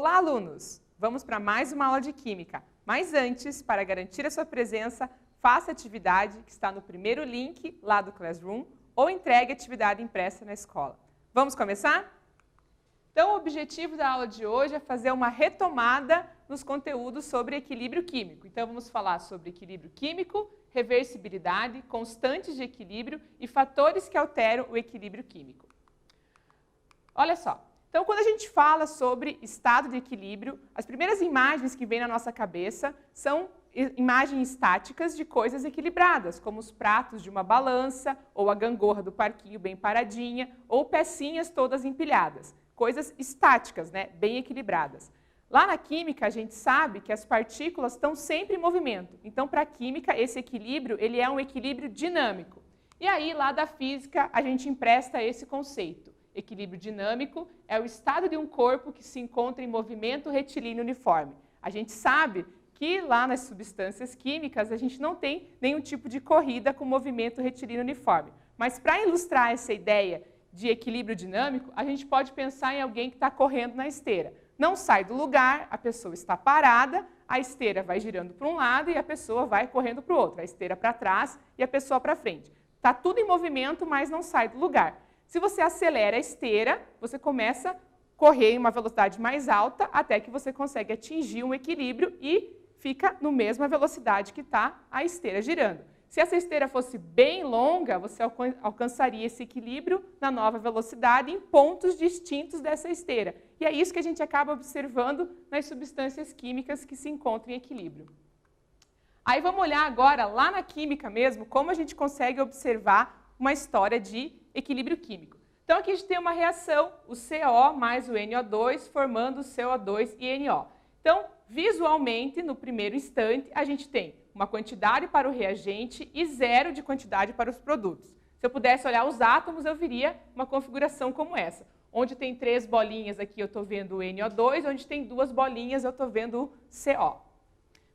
Olá, alunos! Vamos para mais uma aula de Química. Mas antes, para garantir a sua presença, faça a atividade que está no primeiro link lá do Classroom ou entregue a atividade impressa na escola. Vamos começar? Então, o objetivo da aula de hoje é fazer uma retomada nos conteúdos sobre equilíbrio químico. Então, vamos falar sobre equilíbrio químico, reversibilidade, constantes de equilíbrio e fatores que alteram o equilíbrio químico. Olha só. Então, quando a gente fala sobre estado de equilíbrio, as primeiras imagens que vêm na nossa cabeça são imagens estáticas de coisas equilibradas, como os pratos de uma balança, ou a gangorra do parquinho bem paradinha, ou pecinhas todas empilhadas. Coisas estáticas, né? Bem equilibradas. Lá na química, a gente sabe que as partículas estão sempre em movimento. Então, para a química, esse equilíbrio ele é um equilíbrio dinâmico. E aí, lá da física, a gente empresta esse conceito. Equilíbrio dinâmico é o estado de um corpo que se encontra em movimento retilíneo uniforme. A gente sabe que lá nas substâncias químicas a gente não tem nenhum tipo de corrida com movimento retilíneo uniforme. Mas para ilustrar essa ideia de equilíbrio dinâmico, a gente pode pensar em alguém que está correndo na esteira. Não sai do lugar, a pessoa está parada, a esteira vai girando para um lado e a pessoa vai correndo para o outro. A esteira para trás e a pessoa para frente. Está tudo em movimento, mas não sai do lugar. Se você acelera a esteira, você começa a correr em uma velocidade mais alta até que você consegue atingir um equilíbrio e fica na mesma velocidade que está a esteira girando. Se essa esteira fosse bem longa, você alcançaria esse equilíbrio na nova velocidade em pontos distintos dessa esteira. E é isso que a gente acaba observando nas substâncias químicas que se encontram em equilíbrio. Aí vamos olhar agora, lá na química mesmo, como a gente consegue observar uma história de equilíbrio químico. Então aqui a gente tem uma reação, o CO mais o NO2, formando o CO2 e NO. Então, visualmente, no primeiro instante, a gente tem uma quantidade para o reagente e zero de quantidade para os produtos. Se eu pudesse olhar os átomos, eu veria uma configuração como essa. Onde tem 3 bolinhas aqui, eu estou vendo o NO2, onde tem 2 bolinhas, eu estou vendo o CO.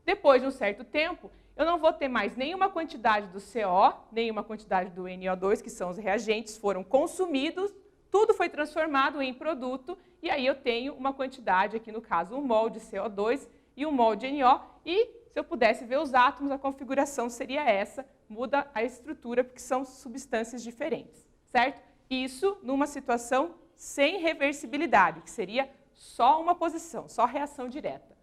Depois de um certo tempo, eu não vou ter mais nenhuma quantidade do CO, nenhuma quantidade do NO2, que são os reagentes, foram consumidos, tudo foi transformado em produto, e aí eu tenho uma quantidade, aqui no caso, 1 mol de CO2 e 1 mol de NO, e se eu pudesse ver os átomos, a configuração seria essa, muda a estrutura, porque são substâncias diferentes, certo? Isso numa situação sem reversibilidade, que seria só uma posição, só reação direta.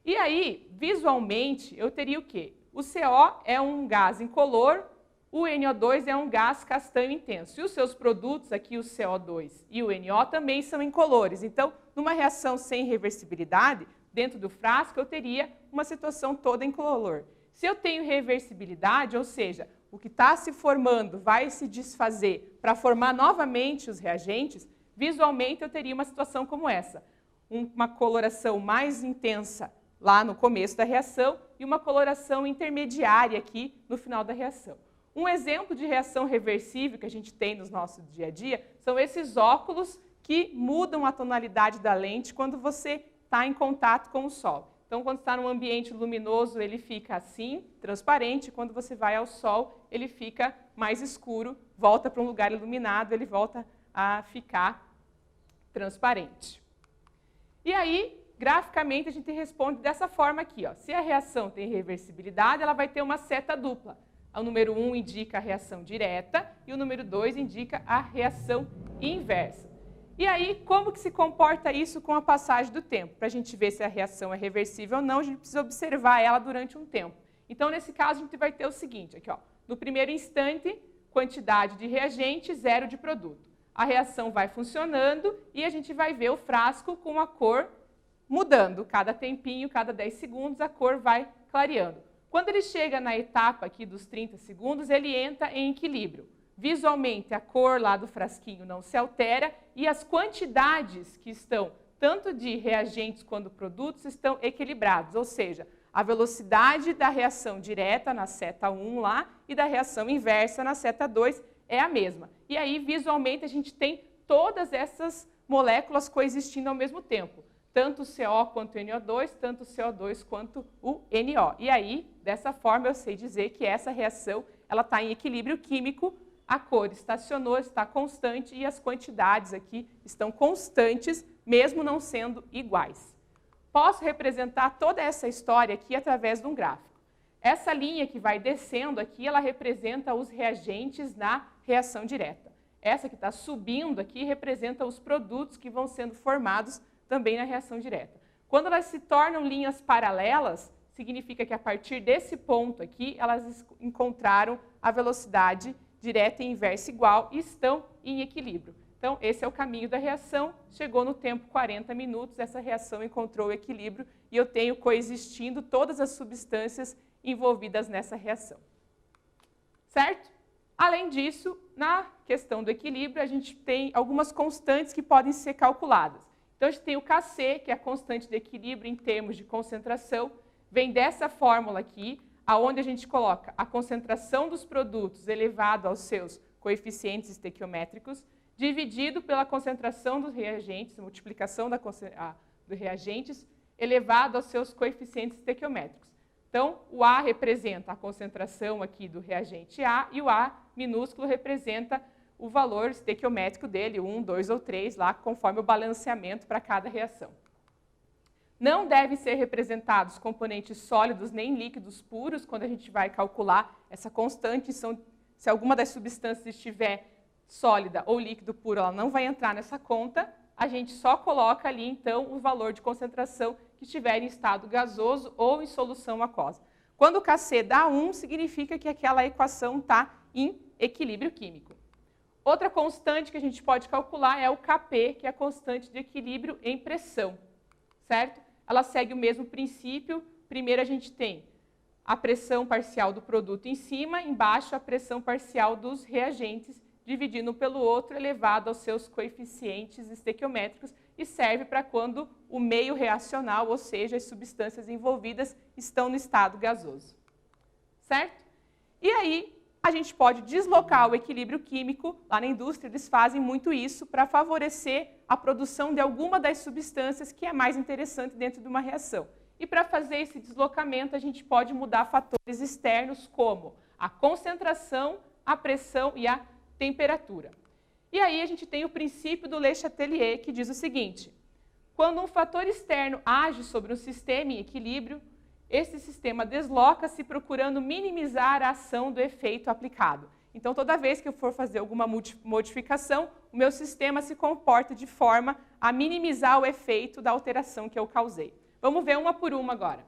E aí, visualmente, eu teria o quê? O CO é um gás incolor, o NO2 é um gás castanho intenso. E os seus produtos, aqui o CO2 e o NO, também são incolores. Então, numa reação sem reversibilidade, dentro do frasco, eu teria uma situação toda incolor. Se eu tenho reversibilidade, ou seja, o que está se formando vai se desfazer para formar novamente os reagentes, visualmente eu teria uma situação como essa. Uma coloração mais intensa lá no começo da reação e uma coloração intermediária aqui no final da reação. Um exemplo de reação reversível que a gente tem no nosso dia a dia são esses óculos que mudam a tonalidade da lente quando você está em contato com o sol. Então, quando está num ambiente luminoso, ele fica assim, transparente. Quando você vai ao sol, ele fica mais escuro, volta para um lugar iluminado, ele volta a ficar transparente. E aí, graficamente, a gente responde dessa forma aqui. Ó. Se a reação tem reversibilidade, ela vai ter uma seta dupla. O número 1 indica a reação direta e o número 2 indica a reação inversa. E aí, como que se comporta isso com a passagem do tempo? Para a gente ver se a reação é reversível ou não, a gente precisa observar ela durante um tempo. Então, nesse caso, a gente vai ter o seguinte, aqui, ó. No primeiro instante, quantidade de reagente, zero de produto. A reação vai funcionando e a gente vai ver o frasco com a cor mudando. Cada tempinho, cada 10 segundos, a cor vai clareando. Quando ele chega na etapa aqui dos 30 segundos, ele entra em equilíbrio. Visualmente, a cor lá do frasquinho não se altera e as quantidades que estão, tanto de reagentes quanto produtos, estão equilibrados. Ou seja, a velocidade da reação direta na seta 1 lá e da reação inversa na seta 2 é a mesma. E aí, visualmente, a gente tem todas essas moléculas coexistindo ao mesmo tempo. Tanto o CO quanto o NO2, tanto o CO2 quanto o NO. E aí, dessa forma, eu sei dizer que essa reação ela está em equilíbrio químico a cor estacionou, está constante e as quantidades aqui estão constantes, mesmo não sendo iguais. Posso representar toda essa história aqui através de um gráfico. Essa linha que vai descendo aqui, ela representa os reagentes na reação direta. Essa que está subindo aqui representa os produtos que vão sendo formados também na reação direta. Quando elas se tornam linhas paralelas, significa que a partir desse ponto aqui, elas encontraram a velocidade direta e inversa igual e estão em equilíbrio. Então, esse é o caminho da reação. Chegou no tempo 40 minutos, essa reação encontrou o equilíbrio e eu tenho coexistindo todas as substâncias envolvidas nessa reação. Certo? Além disso, na questão do equilíbrio, a gente tem algumas constantes que podem ser calculadas. Então, a gente tem o Kc, que é a constante de equilíbrio em termos de concentração, vem dessa fórmula aqui, aonde a gente coloca a concentração dos produtos elevado aos seus coeficientes estequiométricos, dividido pela concentração dos reagentes, multiplicação dos reagentes, elevado aos seus coeficientes estequiométricos. Então, o A representa a concentração aqui do reagente A e o A minúsculo representa o valor estequiométrico dele, 1, 2 ou 3, lá conforme o balanceamento para cada reação. Não devem ser representados componentes sólidos nem líquidos puros quando a gente vai calcular essa constante. Se alguma das substâncias estiver sólida ou líquido puro, ela não vai entrar nessa conta. A gente só coloca ali, então, o valor de concentração que estiver em estado gasoso ou em solução aquosa. Quando o Kc dá 1, significa que aquela equação está em equilíbrio químico. Outra constante que a gente pode calcular é o Kp, que é a constante de equilíbrio em pressão, certo? Ela segue o mesmo princípio. Primeiro a gente tem a pressão parcial do produto em cima, embaixo a pressão parcial dos reagentes, dividindo um pelo outro, elevado aos seus coeficientes estequiométricos, e serve para quando o meio reacional, ou seja, as substâncias envolvidas, estão no estado gasoso. Certo? E aí, a gente pode deslocar o equilíbrio químico. Lá na indústria, eles fazem muito isso para favorecer a produção de alguma das substâncias que é mais interessante dentro de uma reação. E para fazer esse deslocamento, a gente pode mudar fatores externos como a concentração, a pressão e a temperatura. E aí a gente tem o princípio do Le Chatelier, que diz o seguinte: quando um fator externo age sobre um sistema em equilíbrio, esse sistema desloca-se procurando minimizar a ação do efeito aplicado. Então, toda vez que eu for fazer alguma modificação, o meu sistema se comporta de forma a minimizar o efeito da alteração que eu causei. Vamos ver uma por uma agora.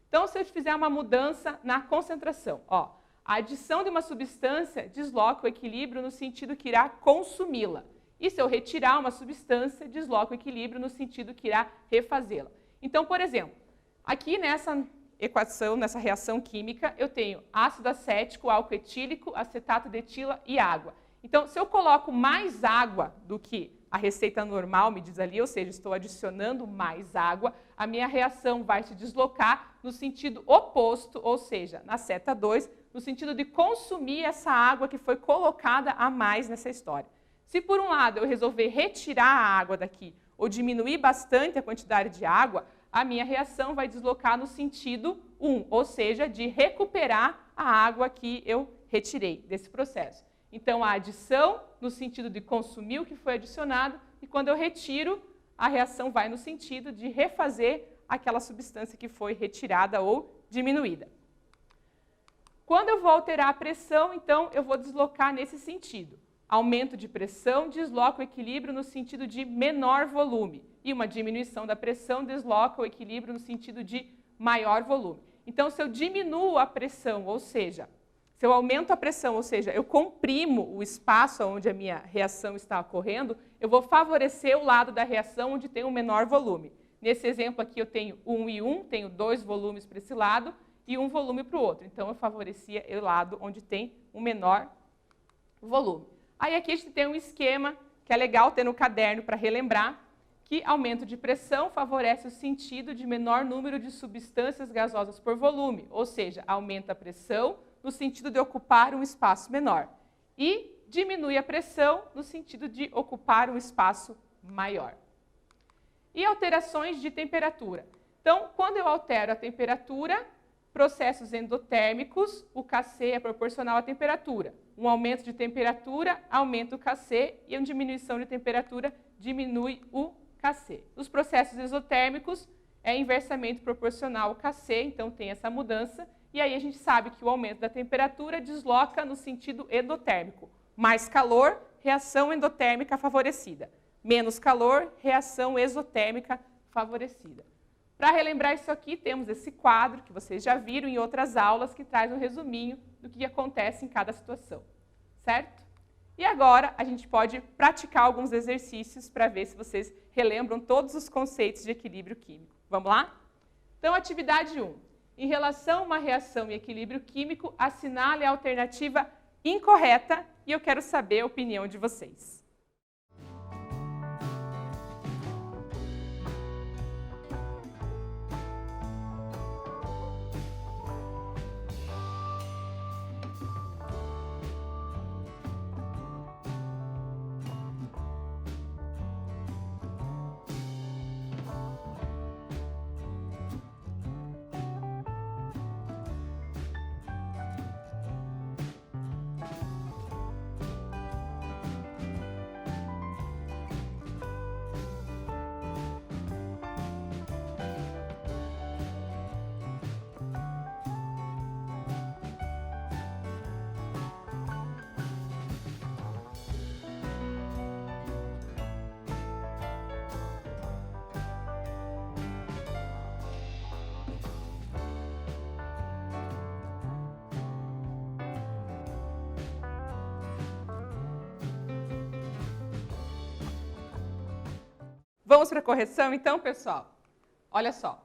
Então, se eu fizer uma mudança na concentração, a adição de uma substância desloca o equilíbrio no sentido que irá consumi-la. E se eu retirar uma substância, desloca o equilíbrio no sentido que irá refazê-la. Então, por exemplo, aqui nessa equação, nessa reação química, eu tenho ácido acético, álcool etílico, acetato de etila e água. Então, se eu coloco mais água do que a receita normal me diz ali, ou seja, estou adicionando mais água, a minha reação vai se deslocar no sentido oposto, ou seja, na seta 2, no sentido de consumir essa água que foi colocada a mais nessa história. Se por um lado eu resolver retirar a água daqui ou diminuir bastante a quantidade de água, a minha reação vai deslocar no sentido 1, ou seja, de recuperar a água que eu retirei desse processo. Então, a adição no sentido de consumir o que foi adicionado, e quando eu retiro, a reação vai no sentido de refazer aquela substância que foi retirada ou diminuída. Quando eu vou alterar a pressão, então, eu vou deslocar nesse sentido. Aumento de pressão desloca o equilíbrio no sentido de menor volume. E uma diminuição da pressão desloca o equilíbrio no sentido de maior volume. Então, se eu diminuo a pressão, ou seja, se eu aumento a pressão, ou seja, eu comprimo o espaço onde a minha reação está ocorrendo, eu vou favorecer o lado da reação onde tem um menor volume. Nesse exemplo aqui eu tenho 1 e 1, tenho 2 volumes para esse lado e 1 volume para o outro. Então, eu favorecia o lado onde tem um menor volume. Aí aqui a gente tem um esquema que é legal ter no caderno para relembrar, que aumento de pressão favorece o sentido de menor número de substâncias gasosas por volume, ou seja, aumenta a pressão no sentido de ocupar um espaço menor e diminui a pressão no sentido de ocupar um espaço maior. E alterações de temperatura. Então, quando eu altero a temperatura, processos endotérmicos, o Kc é proporcional à temperatura. Um aumento de temperatura aumenta o Kc e uma diminuição de temperatura diminui o Kc. Os processos exotérmicos é inversamente proporcional ao Kc, então tem essa mudança. E aí a gente sabe que o aumento da temperatura desloca no sentido endotérmico. Mais calor, reação endotérmica favorecida. Menos calor, reação exotérmica favorecida. Para relembrar isso aqui, temos esse quadro que vocês já viram em outras aulas, que traz um resuminho do que acontece em cada situação, certo? E agora a gente pode praticar alguns exercícios para ver se vocês relembram todos os conceitos de equilíbrio químico. Vamos lá? Então, atividade 1. Em relação a uma reação em equilíbrio químico, assinale a alternativa incorreta e eu quero saber a opinião de vocês. Vamos para a correção, então, pessoal? Olha só.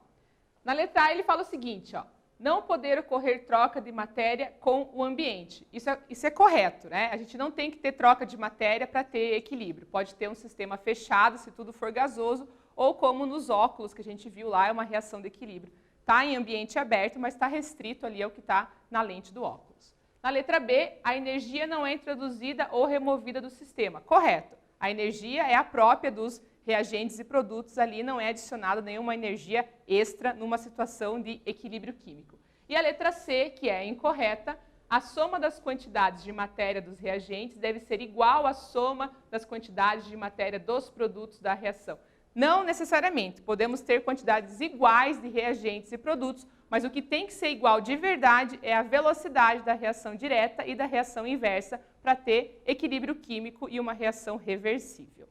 Na letra A, ele fala o seguinte, ó. Não poder ocorrer troca de matéria com o ambiente. Isso é correto, né? A gente não tem que ter troca de matéria para ter equilíbrio. Pode ter um sistema fechado, se tudo for gasoso, ou como nos óculos que a gente viu lá, é uma reação de equilíbrio. Está em ambiente aberto, mas está restrito ali ao que está na lente do óculos. Na letra B, a energia não é introduzida ou removida do sistema. Correto. A energia é a própria dos reagentes e produtos, ali não é adicionada nenhuma energia extra numa situação de equilíbrio químico. E a letra C, que é incorreta, a soma das quantidades de matéria dos reagentes deve ser igual à soma das quantidades de matéria dos produtos da reação. Não necessariamente, podemos ter quantidades iguais de reagentes e produtos, mas o que tem que ser igual de verdade é a velocidade da reação direta e da reação inversa para ter equilíbrio químico e uma reação reversível.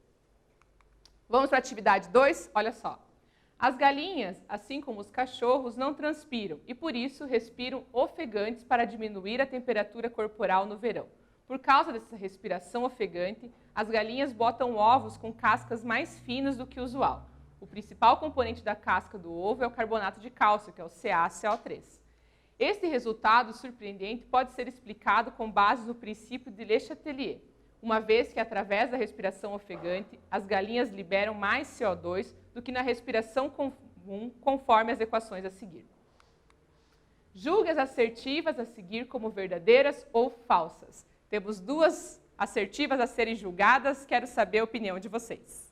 Vamos para a atividade 2? Olha só. As galinhas, assim como os cachorros, não transpiram e, por isso, respiram ofegantes para diminuir a temperatura corporal no verão. Por causa dessa respiração ofegante, as galinhas botam ovos com cascas mais finas do que o usual. O principal componente da casca do ovo é o carbonato de cálcio, que é o CaCO3. Este resultado surpreendente pode ser explicado com base no princípio de Le Chatelier, uma vez que, através da respiração ofegante, as galinhas liberam mais CO2 do que na respiração comum, conforme as equações a seguir. Julgue as assertivas a seguir como verdadeiras ou falsas. Temos duas assertivas a serem julgadas, quero saber a opinião de vocês.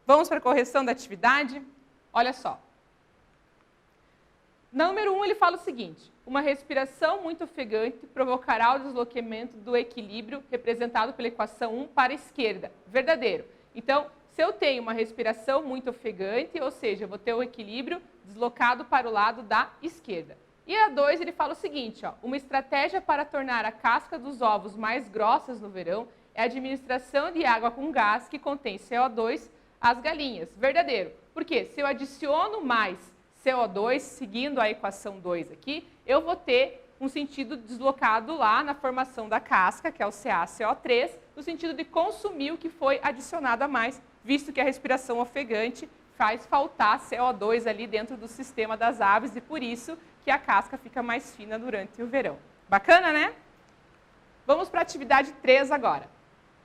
Vamos para a correção da atividade? Olha só. Número 1, ele fala o seguinte: uma respiração muito ofegante provocará o deslocamento do equilíbrio representado pela equação 1 para a esquerda. Verdadeiro. Então, se eu tenho uma respiração muito ofegante, ou seja, eu vou ter o equilíbrio deslocado para o lado da esquerda. E a 2, ele fala o seguinte, ó, uma estratégia para tornar a casca dos ovos mais grossas no verão é a administração de água com gás que contém CO2 às galinhas. Verdadeiro. Porque se eu adiciono mais CO2, seguindo a equação 2 aqui, eu vou ter um sentido deslocado lá na formação da casca, que é o CaCO3, no sentido de consumir o que foi adicionado a mais, visto que a respiração ofegante faz faltar CO2 ali dentro do sistema das aves e por isso que a casca fica mais fina durante o verão. Bacana, né? Vamos para a atividade 3 agora.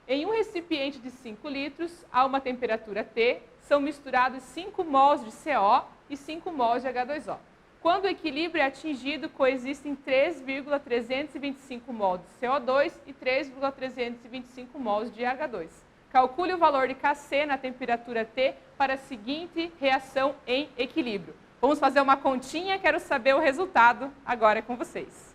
Em um recipiente de 5 litros, a uma temperatura T, são misturados 5 mols de CO e 5 mols de H2O. Quando o equilíbrio é atingido, coexistem 3,325 mols de CO2 e 3,325 mols de H2. Calcule o valor de Kc na temperatura T para a seguinte reação em equilíbrio. Vamos fazer uma continha, quero saber o resultado agora com vocês.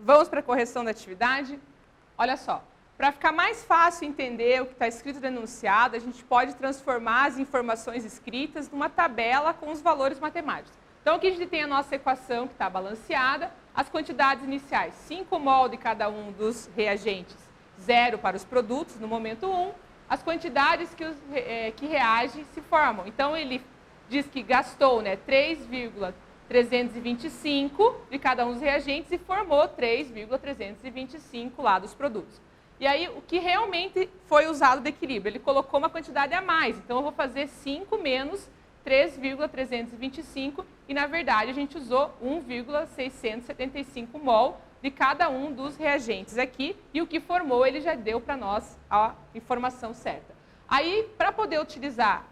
Vamos para a correção da atividade? Olha só, para ficar mais fácil entender o que está escrito no enunciado, a gente pode transformar as informações escritas numa tabela com os valores matemáticos. Então aqui a gente tem a nossa equação que está balanceada, as quantidades iniciais, 5 mol de cada um dos reagentes, 0 para os produtos no momento 1, as quantidades que reagem se formam. Então ele diz que gastou 3,325 de cada um dos reagentes e formou 3,325 lá dos produtos. E aí, o que realmente foi usado de equilíbrio? Ele colocou uma quantidade a mais. Então, eu vou fazer 5 menos 3,325 e, na verdade, a gente usou 1,675 mol de cada um dos reagentes aqui. E o que formou, ele já deu para nós a informação certa. Aí, para poder utilizar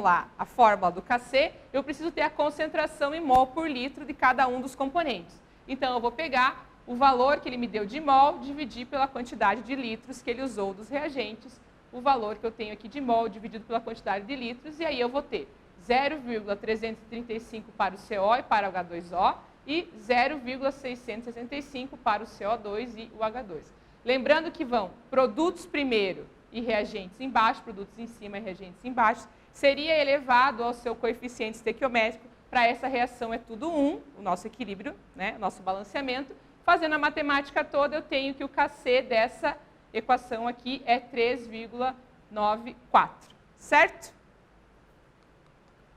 lá, a fórmula do Kc, eu preciso ter a concentração em mol por litro de cada um dos componentes. Então, eu vou pegar o valor que ele me deu de mol, dividir pela quantidade de litros que ele usou dos reagentes, o valor que eu tenho aqui de mol dividido pela quantidade de litros, e aí eu vou ter 0,335 para o CO e para o H2O e 0,665 para o CO2 e o H2. Lembrando que vão produtos primeiro e reagentes embaixo, produtos em cima e reagentes embaixo, seria elevado ao seu coeficiente estequiométrico. Para essa reação é tudo 1, o nosso equilíbrio, o nosso balanceamento. Fazendo a matemática toda, eu tenho que o Kc dessa equação aqui é 3,94, certo?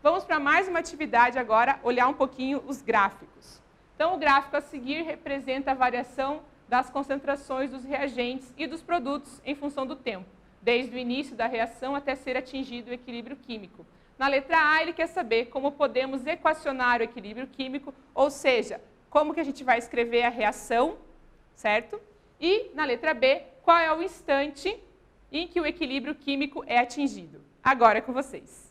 Vamos para mais uma atividade agora, olhar um pouquinho os gráficos. Então, o gráfico a seguir representa a variação das concentrações dos reagentes e dos produtos em função do tempo, desde o início da reação até ser atingido o equilíbrio químico. Na letra A, ele quer saber como podemos equacionar o equilíbrio químico, ou seja, como que a gente vai escrever a reação, certo? E, na letra B, qual é o instante em que o equilíbrio químico é atingido. Agora é com vocês.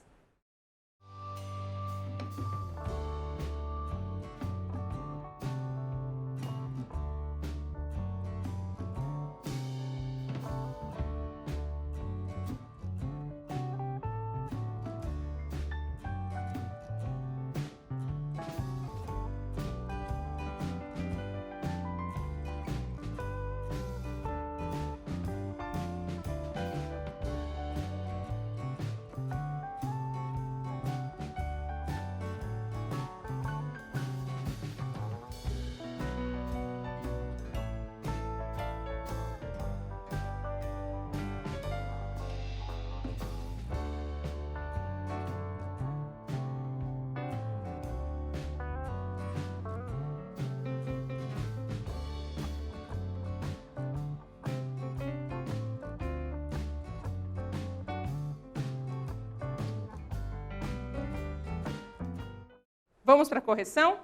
Vamos para a correção?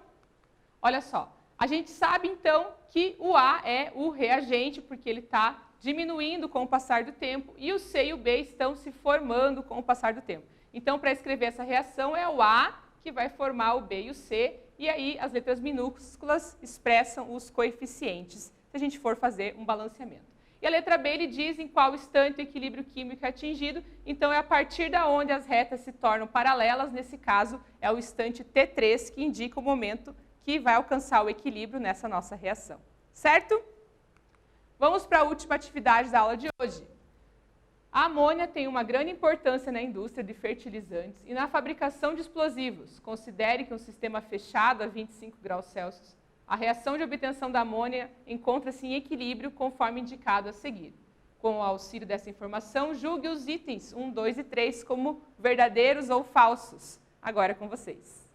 Olha só, a gente sabe então que o A é o reagente, porque ele está diminuindo com o passar do tempo, e o C e o B estão se formando com o passar do tempo. Então, para escrever essa reação, é o A que vai formar o B e o C, e aí as letras minúsculas expressam os coeficientes, se a gente for fazer um balanceamento. E a letra B, ele diz em qual instante o equilíbrio químico é atingido, então é a partir da onde as retas se tornam paralelas, nesse caso é o instante T3, que indica o momento que vai alcançar o equilíbrio nessa nossa reação. Certo? Vamos para a última atividade da aula de hoje. A amônia tem uma grande importância na indústria de fertilizantes e na fabricação de explosivos. Considere que um sistema fechado a 25 graus Celsius, a reação de obtenção da amônia encontra-se em equilíbrio conforme indicado a seguir. Com o auxílio dessa informação, julgue os itens 1, 2 e 3 como verdadeiros ou falsos. Agora é com vocês.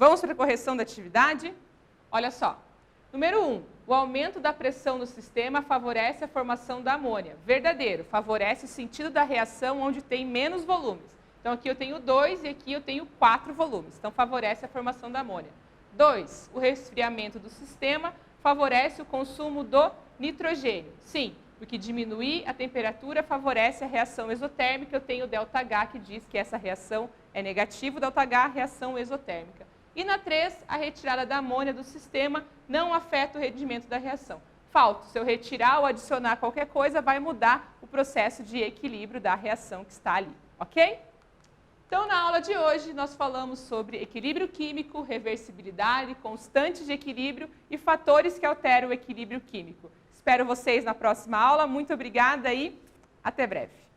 Vamos para a correção da atividade? Olha só. Número 1. O aumento da pressão no sistema favorece a formação da amônia. Verdadeiro. Favorece o sentido da reação onde tem menos volumes. Então, aqui eu tenho 2 e aqui eu tenho 4 volumes. Então, favorece a formação da amônia. 2. O resfriamento do sistema favorece o consumo do nitrogênio. Sim, porque diminuir a temperatura favorece a reação exotérmica. Eu tenho ΔH que diz que essa reação é negativa, ΔH, reação exotérmica. E na 3, a retirada da amônia do sistema não afeta o rendimento da reação. Falta, se eu retirar ou adicionar qualquer coisa, vai mudar o processo de equilíbrio da reação que está ali, ok? Então, na aula de hoje, nós falamos sobre equilíbrio químico, reversibilidade, constantes de equilíbrio e fatores que alteram o equilíbrio químico. Espero vocês na próxima aula. Muito obrigada e até breve.